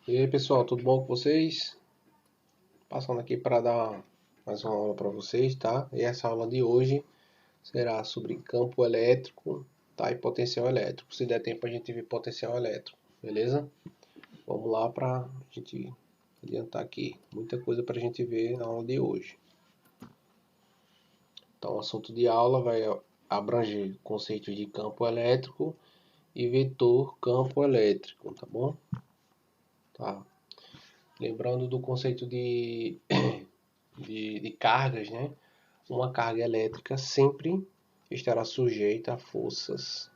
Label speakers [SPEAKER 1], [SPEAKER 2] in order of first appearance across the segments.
[SPEAKER 1] E aí pessoal, tudo bom com vocês? Passando aqui para dar mais uma aula para vocês, tá? E essa aula de hoje será sobre campo elétrico, tá? E potencial elétrico. Se der tempo a gente vê potencial elétrico, beleza? Vamos lá para a gente adiantar aqui. Muita coisa para a gente ver na aula de hoje. Então o assunto de aula vai abranger conceitos de campo elétrico e vetor campo elétrico, tá bom? Tá. Lembrando do conceito de cargas, né? Uma carga elétrica sempre estará sujeita a forças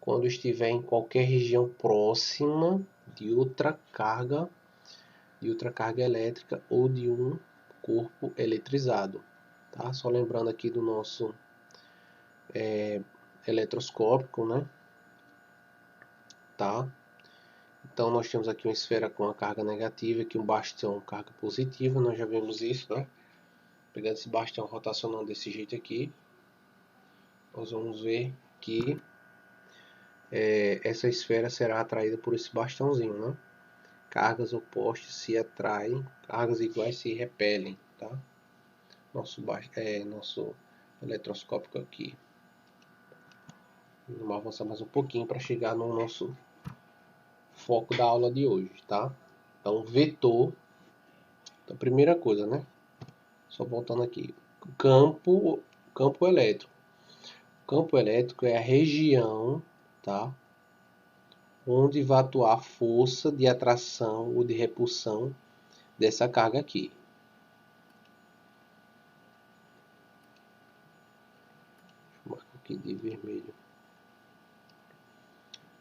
[SPEAKER 1] quando estiver em qualquer região próxima de outra carga elétrica ou de um corpo eletrizado, tá? Só lembrando aqui do nosso eletroscópico, né? Tá? Então nós temos aqui uma esfera com a carga negativa, aqui um bastão carga positiva, nós já vimos isso, né? Pegando esse bastão rotacionando desse jeito aqui, nós vamos ver que essa esfera será atraída por esse bastãozinho, né? Cargas opostas se atraem, cargas iguais se repelem, tá? Nosso eletroscópico aqui. Vamos avançar mais um pouquinho para chegar no nosso foco da aula de hoje, tá? Então, vetor, então, primeira coisa, né? Só voltando aqui, campo elétrico. Campo elétrico é a região, tá? Onde vai atuar a força de atração ou de repulsão dessa carga aqui. Vou marcar aqui de vermelho.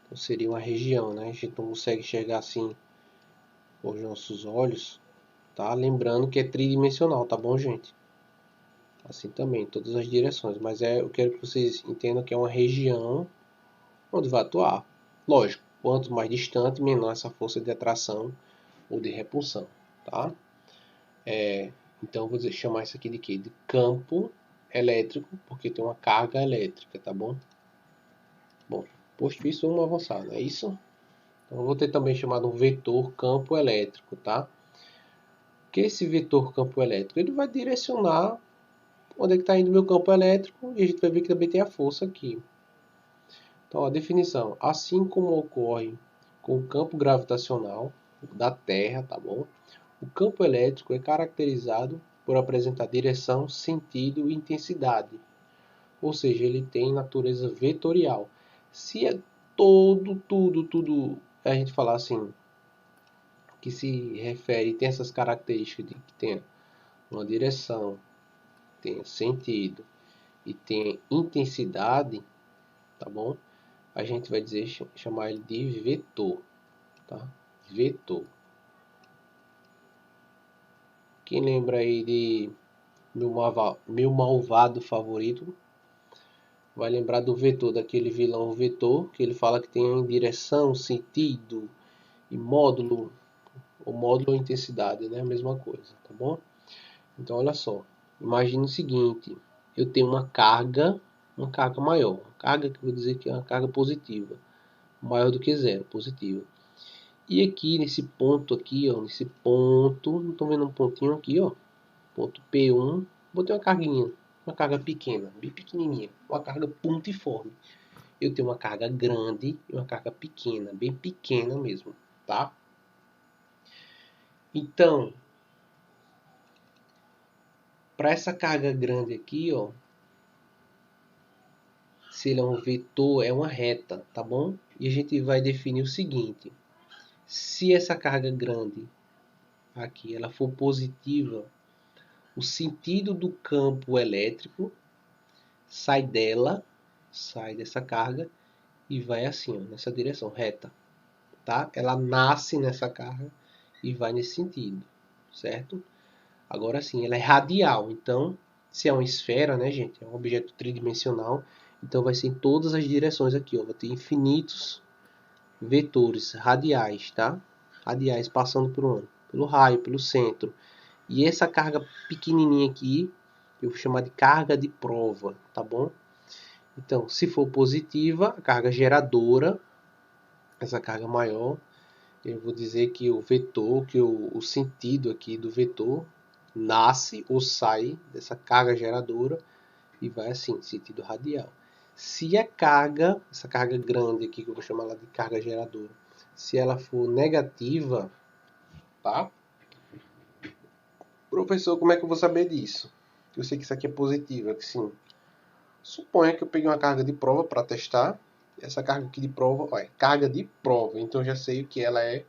[SPEAKER 1] Então seria uma região, né? A gente não consegue enxergar assim com os nossos olhos, tá? Lembrando que é tridimensional, tá bom, gente? Assim também, em todas as direções. Mas eu quero que vocês entendam que é uma região onde vai atuar. Lógico, quanto mais distante, menor essa força de atração ou de repulsão, tá? Então vou chamar isso aqui de quê? De campo elétrico, porque tem uma carga elétrica, tá bom? Bom, posto isso, vamos avançar, não é isso? Então eu vou ter também chamado um vetor campo elétrico, tá? Que esse vetor campo elétrico, ele vai direcionar onde é que está indo o meu campo elétrico e a gente vai ver que também tem a força aqui. Então a definição, assim como ocorre com o campo gravitacional da Terra, tá bom? O campo elétrico é caracterizado por apresentar direção, sentido e intensidade. Ou seja, ele tem natureza vetorial. Se é tudo, a gente falar assim, que se refere, tem essas características de que tem uma direção, tem sentido e tem intensidade, tá bom? A gente vai dizer, chamar ele de vetor, tá? Vetor. Quem lembra aí de meu malvado favorito, vai lembrar do vetor, daquele vilão vetor, que ele fala que tem direção, sentido e módulo. O módulo ou intensidade, né? A mesma coisa, tá bom? Então, olha só. Imagine o seguinte. Eu tenho uma carga maior. Uma carga que eu vou dizer que é uma carga positiva. Maior do que zero, positiva. E aqui, nesse ponto aqui, ó. Nesse ponto, não estão vendo um pontinho aqui, ó. Ponto P1. Botei uma carguinha. Uma carga pequena, bem pequenininha. Uma carga pontiforme. Eu tenho uma carga grande e uma carga pequena. Bem pequena mesmo, tá? Então, para essa carga grande aqui, ó, se ele é um vetor, é uma reta, tá bom? E a gente vai definir o seguinte: se essa carga grande aqui ela for positiva, o sentido do campo elétrico sai dela, sai dessa carga e vai assim, ó, nessa direção reta, tá? Ela nasce nessa carga e vai nesse sentido, certo? Agora sim, ela é radial, então se é uma esfera, né, gente, é um objeto tridimensional, então vai ser em todas as direções aqui, ó, vai ter infinitos vetores radiais, tá? Radiais passando por onde? Pelo raio, pelo centro. E essa carga pequenininha aqui, eu vou chamar de carga de prova, tá bom? Então, se for positiva, a carga geradora, essa carga maior, eu vou dizer que o vetor, que o sentido aqui do vetor nasce ou sai dessa carga geradora e vai assim, sentido radial. Se a carga, essa carga grande aqui, que eu vou chamar ela de carga geradora, se ela for negativa, tá? Professor, como é que eu vou saber disso? Eu sei que isso aqui é positiva, que sim. Suponha que eu peguei uma carga de prova para testar. Essa carga aqui de prova, ó, é carga de prova, então eu já sei que ela é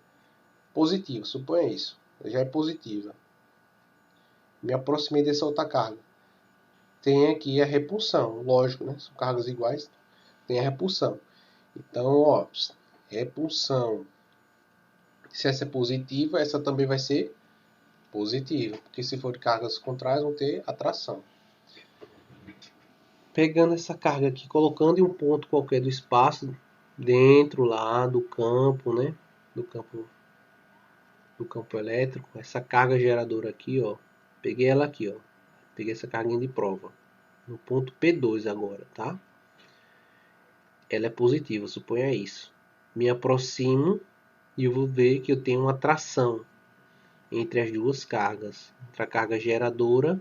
[SPEAKER 1] positiva. Suponha isso, já é positiva. Me aproximei dessa outra carga. Tem aqui a repulsão, lógico, né? São cargas iguais, tem a repulsão. Então, ó, repulsão. Se essa é positiva, essa também vai ser positiva, porque se for de cargas contrárias, vão ter atração. Pegando essa carga aqui, colocando em um ponto qualquer do espaço, dentro lá do campo, né? Do campo elétrico, essa carga geradora aqui, ó. Peguei ela aqui, ó. Peguei essa carguinha de prova. No ponto P2 agora, tá? Ela é positiva, suponha isso. Me aproximo e eu vou ver que eu tenho uma atração entre as duas cargas, entre a carga geradora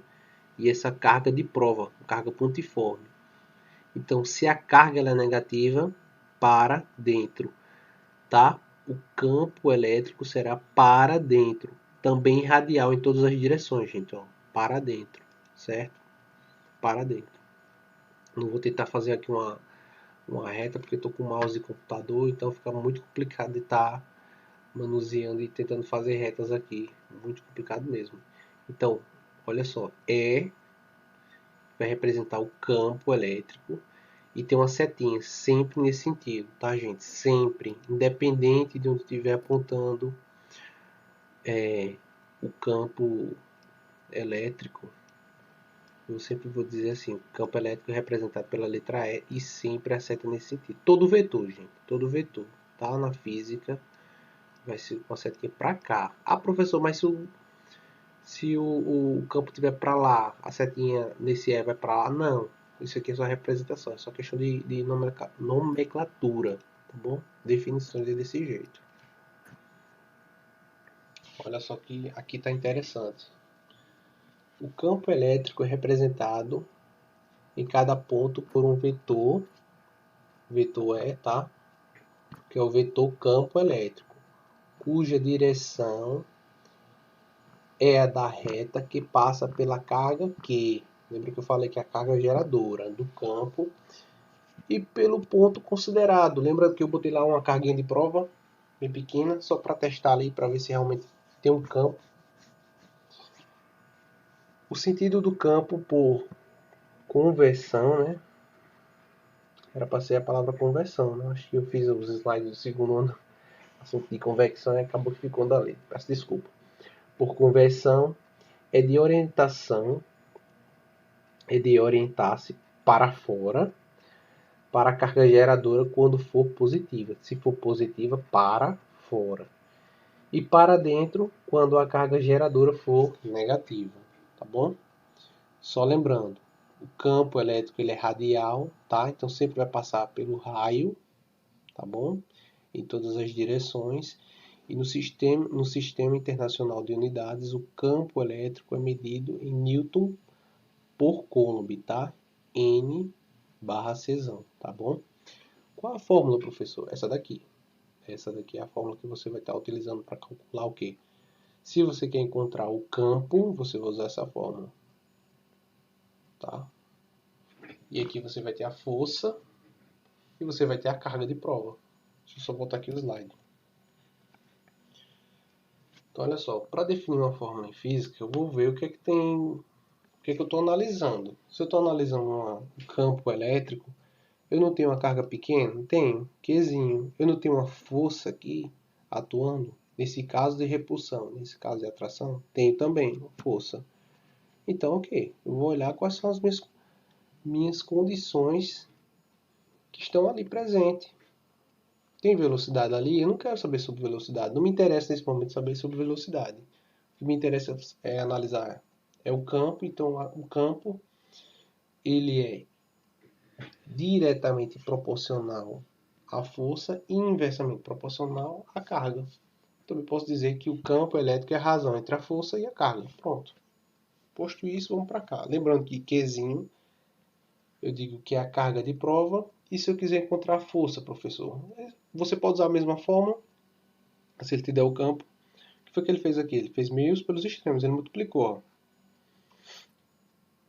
[SPEAKER 1] e essa carga de prova, carga pontiforme. Então, se a carga ela é negativa, para dentro, tá? O campo elétrico será para dentro, também radial em todas as direções, gente, ó, para dentro, certo? Para dentro. Não vou tentar fazer aqui uma reta porque estou com mouse e computador, então fica muito complicado de estar manuseando e tentando fazer retas aqui, muito complicado mesmo. Então, olha só, vai representar o campo elétrico e tem uma setinha sempre nesse sentido, tá, gente? Sempre, independente de onde estiver apontando o campo elétrico, eu sempre vou dizer assim, o campo elétrico é representado pela letra E e sempre a seta nesse sentido. Todo vetor, gente, todo vetor, tá? Na física vai ser uma setinha para cá. Ah, professor, mas se o campo estiver para lá, a setinha nesse E vai para lá? Não. Isso aqui é só representação, é só questão de nomenclatura, tá bom? Definições é desse jeito. Olha só que aqui está interessante. O campo elétrico é representado em cada ponto por um vetor E, tá? Que é o vetor campo elétrico, cuja direção é a da reta que passa pela carga Q. Lembra que eu falei que a carga geradora do campo e pelo ponto considerado. Lembra que eu botei lá uma carguinha de prova bem pequena, só para testar ali, para ver se realmente tem um campo. O sentido do campo por conversão, né? Era para ser a palavra conversão, né? Acho que eu fiz os slides do segundo ano, assunto de convecção, e acabou que ficou dali. Peço desculpa. Por conversão é de orientação, é de orientar-se para fora, para a carga geradora quando for positiva. Se for positiva, para fora. E para dentro quando a carga geradora for negativa, tá bom? Só lembrando, o campo elétrico ele é radial, tá? Então sempre vai passar pelo raio, tá bom? Em todas as direções. E no sistema internacional de unidades, o campo elétrico é medido em Newton por Coulomb, tá? N/Czão, tá bom? Qual a fórmula, professor? Essa daqui. Essa daqui é a fórmula que você vai estar utilizando para calcular o quê? Se você quer encontrar o campo, você vai usar essa fórmula. Tá? E aqui você vai ter a força e você vai ter a carga de prova. Deixa eu só voltar aqui o slide. Então, olha só, para definir uma fórmula em física, eu vou ver o que é que tem, o que é que eu estou analisando. Se eu estou analisando um campo elétrico, eu não tenho uma carga pequena? Tenho, Qzinho. Eu não tenho uma força aqui atuando? Nesse caso de repulsão, nesse caso de atração, tenho também força. Então, ok, eu vou olhar quais são as minhas condições que estão ali presentes. Tem velocidade ali? Eu não quero saber sobre velocidade. Não me interessa nesse momento saber sobre velocidade. O que me interessa é analisar o campo. Então, o campo ele é diretamente proporcional à força e inversamente proporcional à carga. Também posso dizer que o campo elétrico é a razão entre a força e a carga. Pronto. Posto isso, vamos para cá. Lembrando que Qzinho, eu digo que é a carga de prova. E se eu quiser encontrar a força, professor? Você pode usar a mesma forma, se ele te der o campo. O que foi que ele fez aqui? Ele fez meios pelos extremos, ele multiplicou.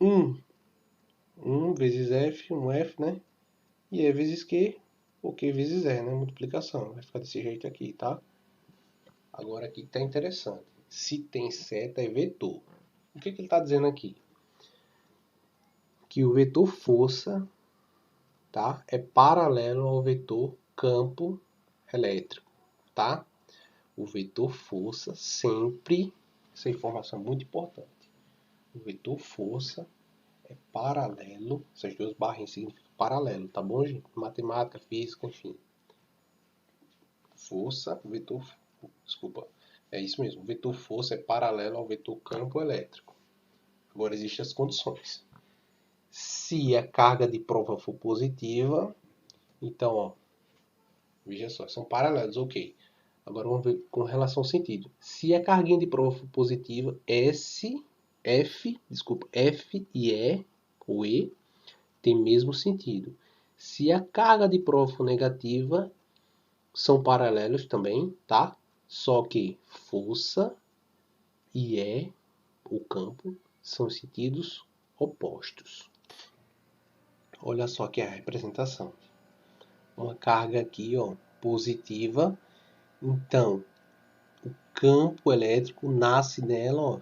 [SPEAKER 1] 1 vezes F, 1F, né? E E vezes Q, ou Q vezes E, né? Multiplicação. Vai ficar desse jeito aqui, tá? Agora aqui que está interessante. Se tem seta, é vetor. O que ele está dizendo aqui? Que o vetor força, tá, é paralelo ao vetor campo elétrico, tá? O vetor força sempre, essa informação é muito importante. O vetor força é paralelo, essas duas barrinhas significam paralelo, tá bom, gente? Matemática, física, enfim. Força, vetor, desculpa, é isso mesmo. O vetor força é paralelo ao vetor campo elétrico. Agora existem as condições. Se a carga de prova for positiva, então, ó, veja só, são paralelos, ok. Agora vamos ver com relação ao sentido. Se a carguinha de prova for positiva, F e E, ou E, tem mesmo sentido. Se a carga de prova for negativa, são paralelos também, tá? Só que força e E, o campo, são sentidos opostos. Olha só aqui a representação. Uma carga aqui, ó, positiva. Então, o campo elétrico nasce nela, ó,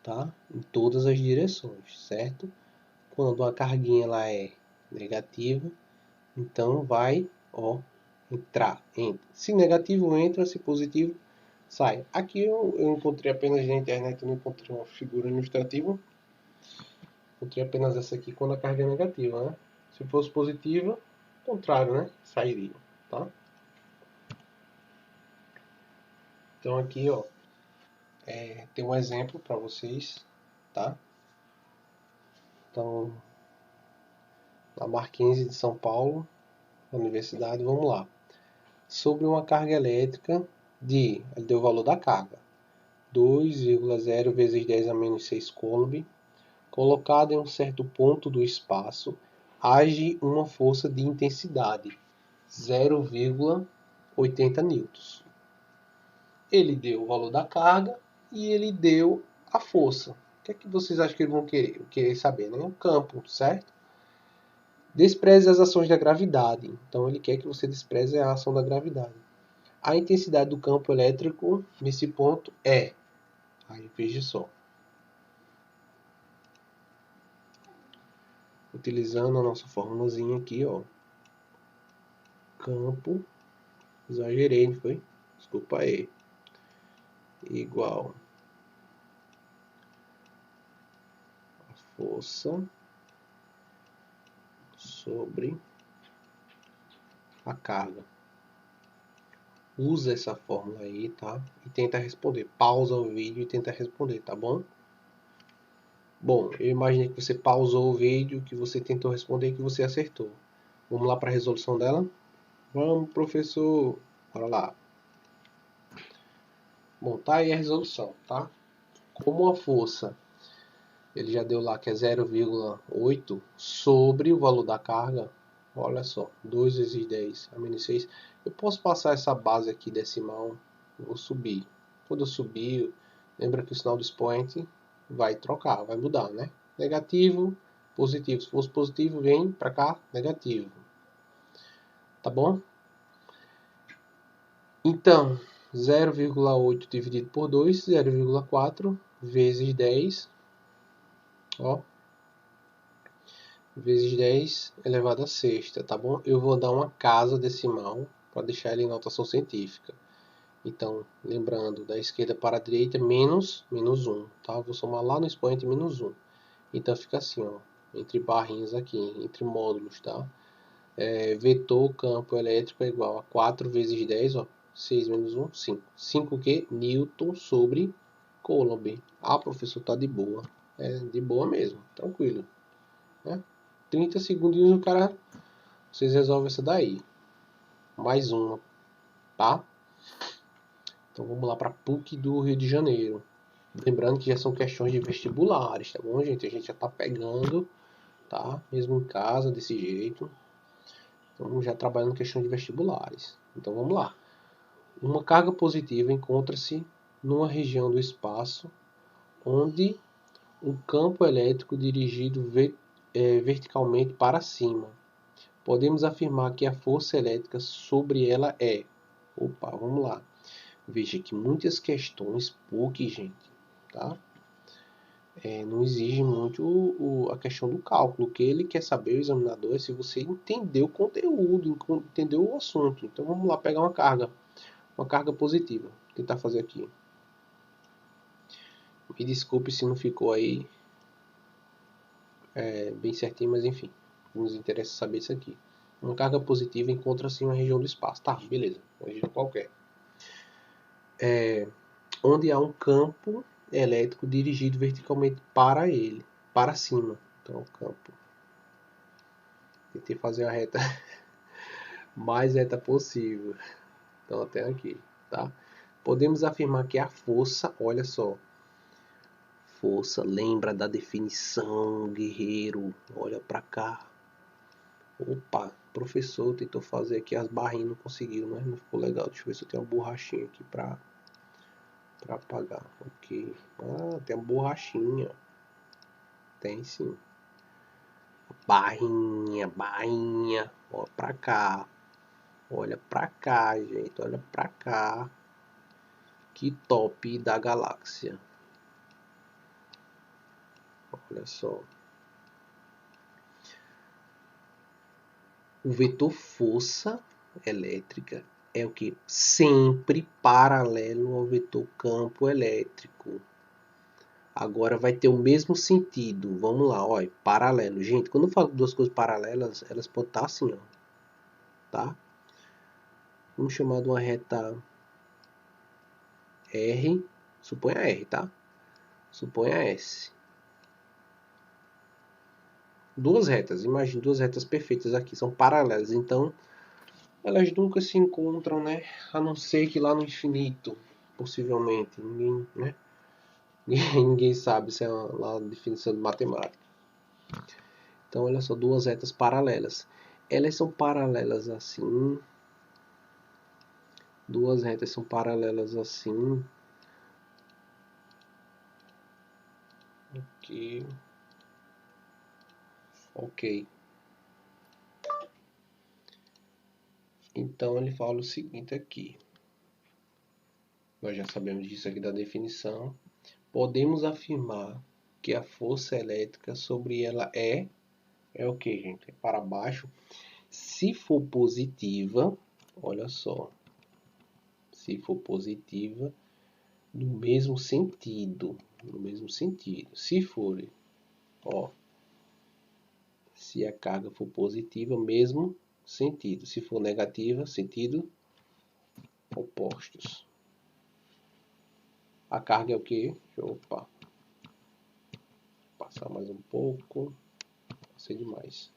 [SPEAKER 1] tá? Em todas as direções, certo? Quando a carguinha ela é negativa, então vai, ó, entrar. Se negativo entra, se positivo sai. Aqui eu encontrei apenas na internet, eu não encontrei uma figura ilustrativa. Encontrei apenas essa aqui quando a carga é negativa, né? Se fosse positiva, contrário, né? Sairia, tá? Então aqui, ó, tem um exemplo para vocês, tá? Então, na Marquense de São Paulo, na universidade, vamos lá. Sobre uma carga elétrica ele deu o valor da carga, 2,0 vezes 10 a menos 6 coulomb, colocada em um certo ponto do espaço, age uma força de intensidade, 0,80 newtons. Ele deu o valor da carga e ele deu a força. O que é que vocês acham que eles vão querer saber, né? O campo, certo? Despreze as ações da gravidade. Então ele quer que você despreze a ação da gravidade. A intensidade do campo elétrico nesse ponto é. Aí veja só. Utilizando a nossa formulazinha aqui, ó. Campo. Exagerei, não foi? Desculpa aí. Igual a força sobre a carga. Usa essa fórmula aí, tá? E tenta responder. Pausa o vídeo e tenta responder, tá bom? Bom, eu imaginei que você pausou o vídeo, que você tentou responder e que você acertou. Vamos lá para a resolução dela? Vamos, professor. Bora lá. Bom, tá aí a resolução, tá? Como a força, ele já deu lá que é 0,8 sobre o valor da carga. Olha só, 2 vezes 10 a menos 6. Eu posso passar essa base aqui decimal, vou subir. Quando eu subir, lembra que o sinal do expoente vai trocar, vai mudar, né? Negativo, positivo. Se fosse positivo, vem para cá, negativo. Tá bom? Então, 0,8 dividido por 2, 0,4 vezes 10, ó, vezes 10 elevado a sexta, tá bom? Eu vou dar uma casa decimal para deixar ele em notação científica. Então, lembrando, da esquerda para a direita, menos 1, tá? Vou somar lá no expoente menos 1. Então, fica assim, ó, entre barrinhas aqui, entre módulos, tá? Vetor campo elétrico é igual a 4 vezes 10, ó, 6 menos 1, 5. 5 o quê? Newton sobre Coulomb. Ah, professor, tá de boa. É, de boa mesmo, tranquilo. Né? 30 segundinhos o cara, vocês resolvem essa daí. Mais uma, tá? Então vamos lá para a PUC do Rio de Janeiro. Lembrando que já são questões de vestibulares, tá bom, gente? A gente já tá pegando, tá? Mesmo em casa, desse jeito. Então já trabalhando questão de vestibulares. Então vamos lá. Uma carga positiva encontra-se numa região do espaço onde um campo elétrico dirigido verticalmente para cima. Podemos afirmar que a força elétrica sobre ela é... Opa, vamos lá. Veja que muitas questões PUC, gente, tá? Não exige muito a questão do cálculo. O que ele quer saber, o examinador, é se você entendeu o conteúdo, entendeu o assunto. Então vamos lá pegar uma carga positiva. Vou tentar fazer aqui. Me desculpe se não ficou aí bem certinho, mas enfim, nos interessa saber isso aqui. Uma carga positiva encontra-se em uma região do espaço. Tá, beleza, uma região qualquer. Onde há um campo elétrico dirigido verticalmente para ele, para cima. Então, o campo. Tentei fazer a reta mais reta possível. Então, até aqui, tá? Podemos afirmar que a força, olha só. Força, lembra da definição, guerreiro. Olha para cá. Opa, professor tentou fazer aqui as barrinhas, não conseguiu, mas não ficou legal. Deixa eu ver se eu tenho uma borrachinha aqui para apagar. Ok. Ah, tem uma borrachinha. Tem sim. Barrinha, barrinha. Olha pra cá. Olha pra cá, gente. Olha pra cá. Que top da galáxia. Olha só. O vetor força elétrica é o que? Sempre paralelo ao vetor campo elétrico. Agora vai ter o mesmo sentido. Vamos lá, olha, paralelo. Gente, quando eu falo duas coisas paralelas, elas podem estar assim, ó. Tá? Vamos chamar de uma reta R. Suponha R, tá? Suponha S. Duas retas, imagine duas retas perfeitas aqui, são paralelas. Então, elas nunca se encontram, né? A não ser que lá no infinito, possivelmente. Ninguém, né? Ninguém sabe se é lá a definição de matemática. Então, olha só, duas retas paralelas. Elas são paralelas assim. Duas retas são paralelas assim. Aqui. Ok. Então, ele fala o seguinte aqui. Nós já sabemos disso aqui da definição. Podemos afirmar que a força elétrica sobre ela é o que, gente? É para baixo. Se for positiva, olha só. Se for positiva, no mesmo sentido. No mesmo sentido. Se for, ó. Se a carga for positiva, mesmo sentido. Se for negativa, sentido opostos. A carga é o que? Opa. Passar mais um pouco. Passei demais.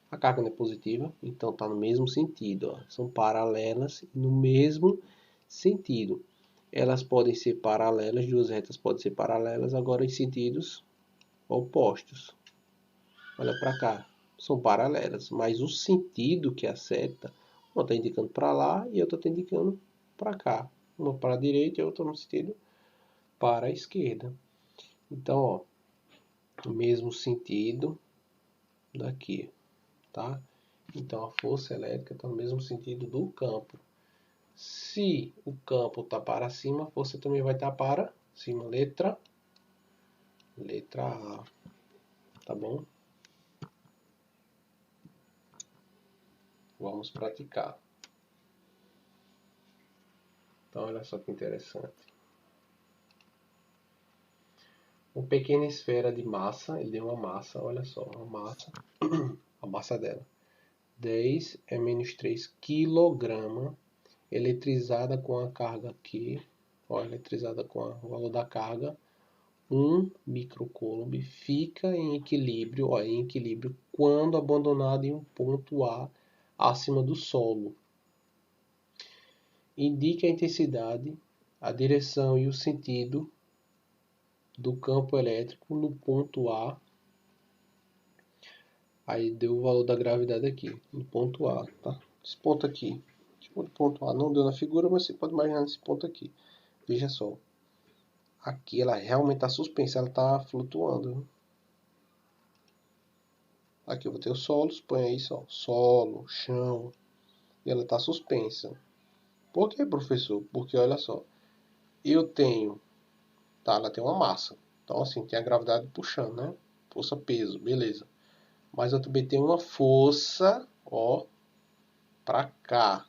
[SPEAKER 1] A carga não é positiva, então está no mesmo sentido. Ó. São paralelas no mesmo sentido. Elas podem ser paralelas, duas retas podem ser paralelas, agora em sentidos opostos. Olha para cá, são paralelas, mas o sentido que a seta, uma está indicando para lá e a outra está indicando para cá. Uma para a direita e a outra no sentido para a esquerda. Então, ó, o mesmo sentido daqui, tá? Então a força elétrica está no mesmo sentido do campo. Se o campo está para cima, a força também vai estar para cima. Letra A. Tá bom? Vamos praticar. Então olha só que interessante. Uma pequena esfera de massa, ele deu uma massa, olha só, uma massa, a massa dela. 10 é menos 3 kg, eletrizada com a carga aqui, ó, eletrizada com o valor da carga, 1 microcoulomb, fica em equilíbrio, ó, em equilíbrio quando abandonado em um ponto A acima do solo. Indique a intensidade a direção e o sentido do campo elétrico no ponto A. Aí deu o valor da gravidade aqui, no ponto A, tá? Esse ponto aqui, esse ponto A não deu na figura, mas você pode imaginar esse ponto aqui. Veja só. Aqui ela realmente está suspensa, ela está flutuando. Aqui eu vou ter os solos, põe aí só, solo, chão, e ela está suspensa. Por que, professor? Porque olha só, eu tenho, tá, ela tem uma massa. Então assim, tem a gravidade puxando, né? Força, peso, beleza. Mas eu também tenho uma força, ó, para cá.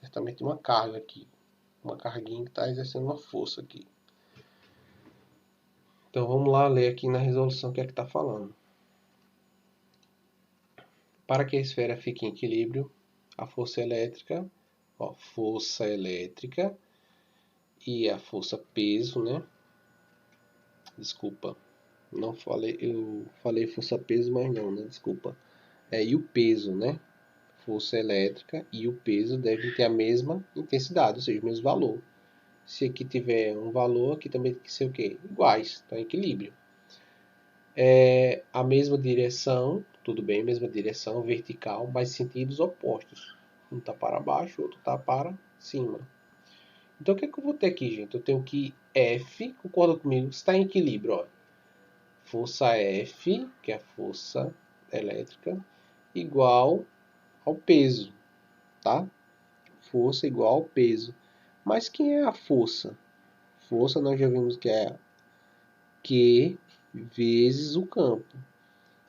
[SPEAKER 1] Certamente uma carga aqui. Uma carguinha que está exercendo uma força aqui. Então vamos lá ler aqui na resolução o que é que está falando. Para que a esfera fique em equilíbrio, a força elétrica, ó, força elétrica e a força peso, né? Desculpa, não falei, eu falei força peso, mas não, né? Desculpa. E o peso, né? Força elétrica e o peso devem ter a mesma intensidade, ou seja, o mesmo valor. Se aqui tiver um valor, aqui também tem que ser o quê? Iguais, então equilíbrio. A mesma direção, tudo bem, mesma direção vertical, mas sentidos opostos. Um está para baixo, o outro está para cima. Então o que é que eu vou ter aqui, gente? Eu tenho que F, concorda comigo, está em equilíbrio. Ó. Força F, que é a força elétrica, igual ao peso, tá? Força igual ao peso. Mas quem é a força? Força nós já vimos que é Q vezes o campo.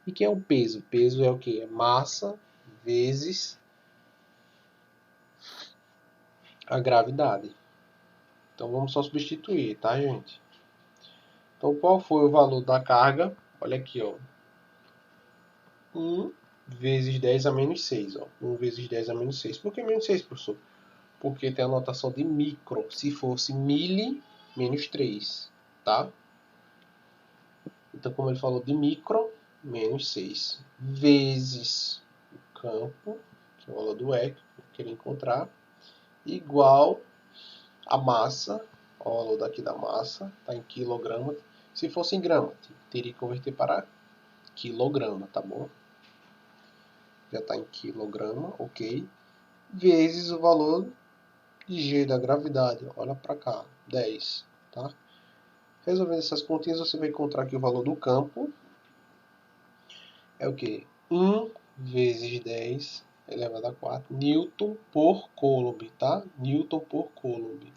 [SPEAKER 1] E quem é o peso? Peso é o que? É massa vezes a gravidade. Então vamos só substituir, tá, gente? Então qual foi o valor da carga? Olha aqui, ó. 1 vezes 10 a menos 6, ó. 1 vezes 10 a menos 6. Por que menos 6, professor? Porque tem a notação de micro. Se fosse mili, menos 3, tá? Então, como ele falou de micro, menos 6. Vezes o campo, que é o valor do E, que eu queria encontrar, igual a massa, ó, o valor daqui da massa, está em quilograma. Se fosse em grama, teria que converter para quilograma, tá bom? Já está em quilograma, ok. Vezes o valor de G da gravidade, olha para cá, 10, tá? Resolvendo essas continhas, você vai encontrar que o valor do campo é o que? 1 vezes 10 elevado a 4 Newton por Coulomb, tá? Newton por Coulomb.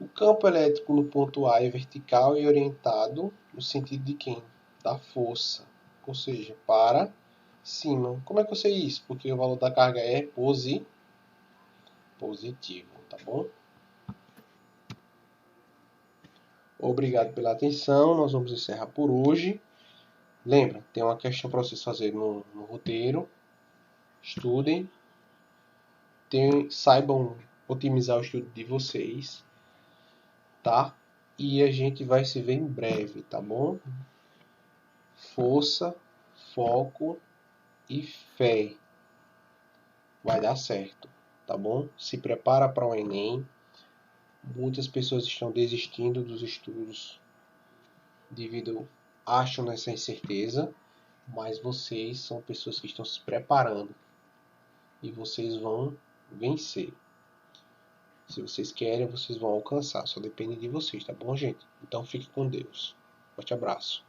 [SPEAKER 1] O campo elétrico no ponto A é vertical e orientado no sentido de quem? Da força, ou seja, para cima. Como é que eu sei isso? Porque o valor da carga é positivo, tá bom? Obrigado pela atenção, nós vamos encerrar por hoje. Lembra, tem uma questão para vocês fazerem no roteiro. Estudem. Saibam otimizar o estudo de vocês, tá? E a gente vai se ver em breve, tá bom? Força, foco e fé. Vai dar certo, tá bom? Se prepara para o Enem. Muitas pessoas estão desistindo dos estudos devido acham nessa incerteza, mas vocês são pessoas que estão se preparando e vocês vão vencer. Se vocês querem, vocês vão alcançar. Só depende de vocês, tá bom, gente? Então fique com Deus. Forte abraço.